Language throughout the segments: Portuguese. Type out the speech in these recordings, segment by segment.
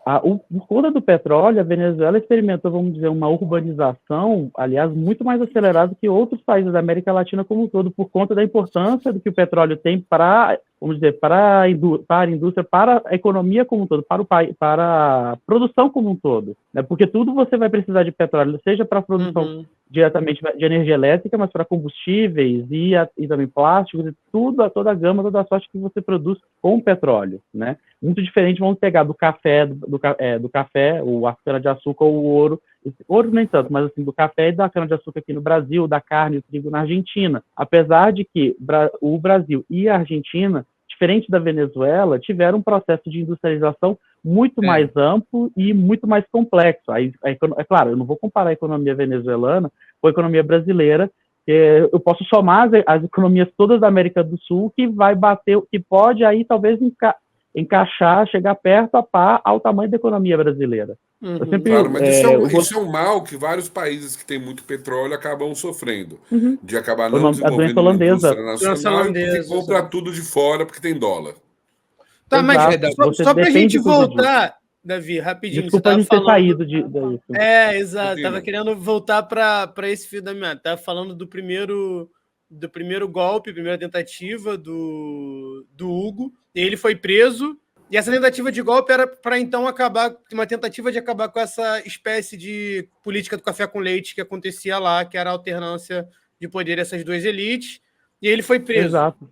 Por conta do petróleo, a Venezuela experimentou, vamos dizer, uma urbanização, aliás, muito mais acelerada que outros países da América Latina como um todo, por conta da importância do que o petróleo tem para, vamos dizer, para a indústria, para a economia como um todo, para o país, para a produção como um todo, né? Porque tudo você vai precisar de petróleo, seja para a produção diretamente de energia elétrica, mas para combustíveis e também plásticos, e tudo, toda a gama, toda a sorte que você produz com petróleo, né? Muito diferente, vamos pegar do café, do café, a cana-de-açúcar ou o ouro. Ouro nem tanto, mas assim, do café e da cana-de-açúcar aqui no Brasil, da carne e o trigo na Argentina. Apesar de que o Brasil e a Argentina, diferente da Venezuela, tiveram um processo de industrialização muito mais amplo e muito mais complexo. É claro, eu não vou comparar a economia venezuelana com a economia brasileira, eu posso somar as economias todas da América do Sul, que vai bater, que pode aí talvez encaixar, chegar perto a par ao tamanho da economia brasileira. Claro, mas isso é um mal que vários países que têm muito petróleo acabam sofrendo, de acabar não desenvolvendo uma indústria nacional e porque compra tudo de fora porque tem dólar. Tá, mas só para a gente voltar, Davi, rapidinho. Desculpa a gente ter saído disso. Exato. Estava querendo voltar para esse fio da meada. Estava falando do primeiro golpe, primeira tentativa do Hugo. Ele foi preso. E essa tentativa de golpe era para então acabar, uma tentativa de acabar com essa espécie de política do café com leite que acontecia lá, que era a alternância de poder essas duas elites. E ele foi preso. Exato.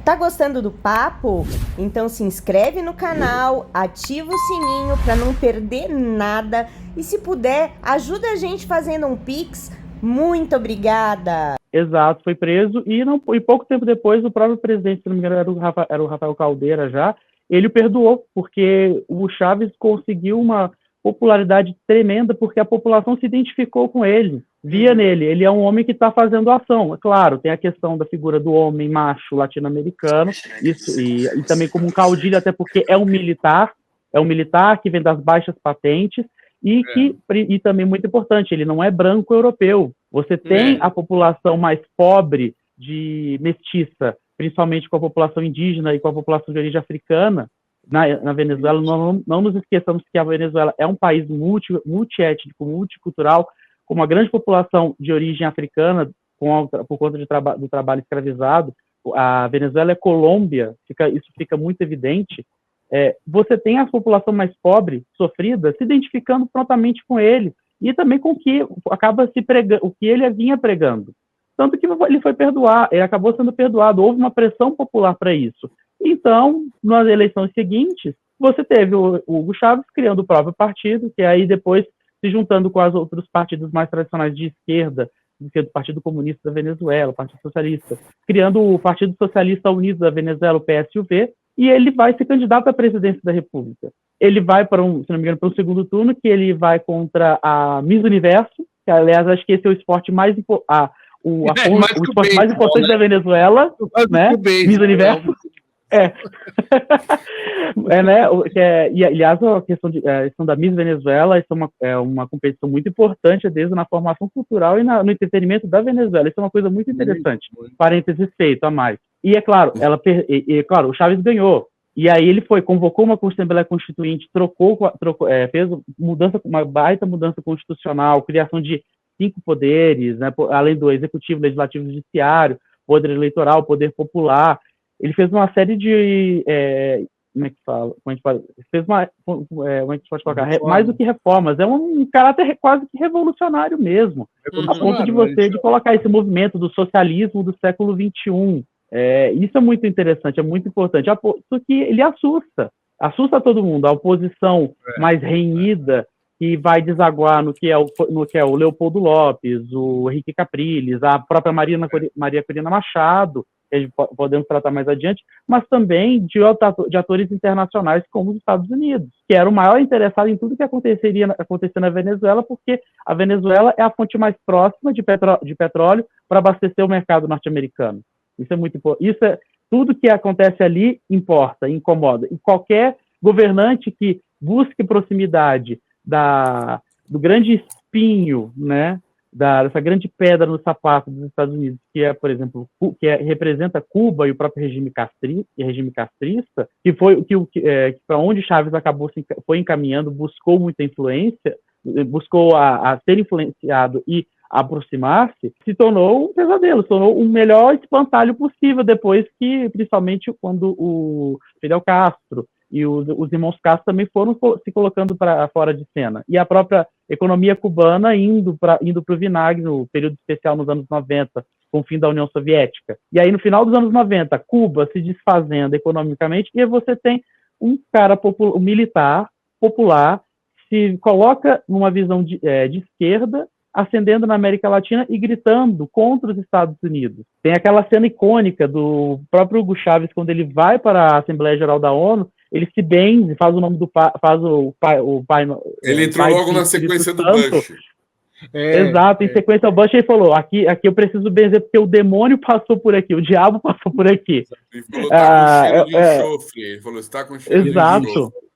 Tá gostando do papo? Então se inscreve no canal, ativa o sininho para não perder nada e se puder, ajuda a gente fazendo um Pix. Muito obrigada! Exato, foi preso e pouco tempo depois o próprio presidente, se não me engano, era o Rafael Caldeira já, ele o perdoou, porque o Chávez conseguiu uma popularidade tremenda porque a população se identificou com ele, via nele, ele é um homem que está fazendo ação. É claro, tem a questão da figura do homem macho latino-americano, isso, e também como um caudilho, até porque é um militar que vem das baixas patentes, e também muito importante, ele não é branco europeu. Você tem a população mais pobre de mestiça, principalmente com a população indígena e com a população de origem africana, na Venezuela. Não nos esqueçamos que a Venezuela é um país multiétnico, multicultural, com uma grande população de origem africana, por conta do trabalho escravizado. A Venezuela é Colômbia, isso fica muito evidente. Você tem a população mais pobre, sofrida, se identificando prontamente com ele, e também com o que acaba o que ele vinha pregando. Tanto que ele foi ele acabou sendo perdoado, houve uma pressão popular para isso. Então, nas eleições seguintes, você teve o Hugo Chávez criando o próprio partido, que aí depois se juntando com os outros partidos mais tradicionais de esquerda, que é do Partido Comunista da Venezuela, o Partido Socialista, criando o Partido Socialista Unido da Venezuela, o PSUV, e ele vai ser candidato à presidência da República. Ele vai se não me engano, para um segundo turno, que ele vai contra a Miss Universo, que, aliás, acho que esse é o esporte mais importante da Venezuela, né? Miss Universo. Né? E, aliás, a questão da Miss Venezuela, isso é uma competição muito importante, desde na formação cultural e no entretenimento da Venezuela. Isso é uma coisa muito interessante. Parênteses feito a mais. E é claro, o Chávez ganhou. E aí ele convocou uma Assembleia Constituinte, fez uma baita mudança constitucional, criação de 5 poderes, né, além do executivo, legislativo, judiciário, poder eleitoral, poder popular. Ele fez uma série de mais do que reformas, é um caráter quase que revolucionário mesmo, a ponto de colocar esse movimento do socialismo do século XXI. Isso é muito interessante, é muito importante, só que ele assusta todo mundo, a oposição mais renhida, que vai desaguar no que é o Leopoldo Lopes, o Henrique Capriles, a própria Maria Corina Machado, que podemos tratar mais adiante, mas também de atores internacionais como os Estados Unidos, que era o maior interessado em tudo que acontecer na Venezuela, porque a Venezuela é a fonte mais próxima de petróleo para abastecer o mercado norte-americano. Isso é muito importante. Tudo que acontece ali importa, incomoda. E qualquer governante que busque proximidade do grande espinho, né, dessa grande pedra no sapato dos Estados Unidos, que é, por exemplo, representa Cuba e o próprio regime castrista, que foi para onde Chávez foi encaminhando, buscou muita influência, buscou a ser influenciado e aproximar-se, se tornou um pesadelo, se tornou o melhor espantalho possível depois que, principalmente quando o Fidel Castro e os irmãos Castro também foram se colocando para fora de cena. E a própria economia cubana indo para o vinagre no período especial nos anos 90, com o fim da União Soviética. E aí, no final dos anos 90, Cuba se desfazendo economicamente, e você tem um cara um militar popular se coloca numa visão de esquerda, ascendendo na América Latina e gritando contra os Estados Unidos. Tem aquela cena icônica do próprio Hugo Chávez, quando ele vai para a Assembleia Geral da ONU, ele se benze, faz o nome do pai, ele entrou logo na sequência do Bush. Exato, em sequência ao Bush, ele falou, aqui eu preciso benzer porque o demônio passou por aqui, o diabo passou por aqui. Ele falou, tá com cheiro de enxofre. Ele falou, está com cheiro de enxofre.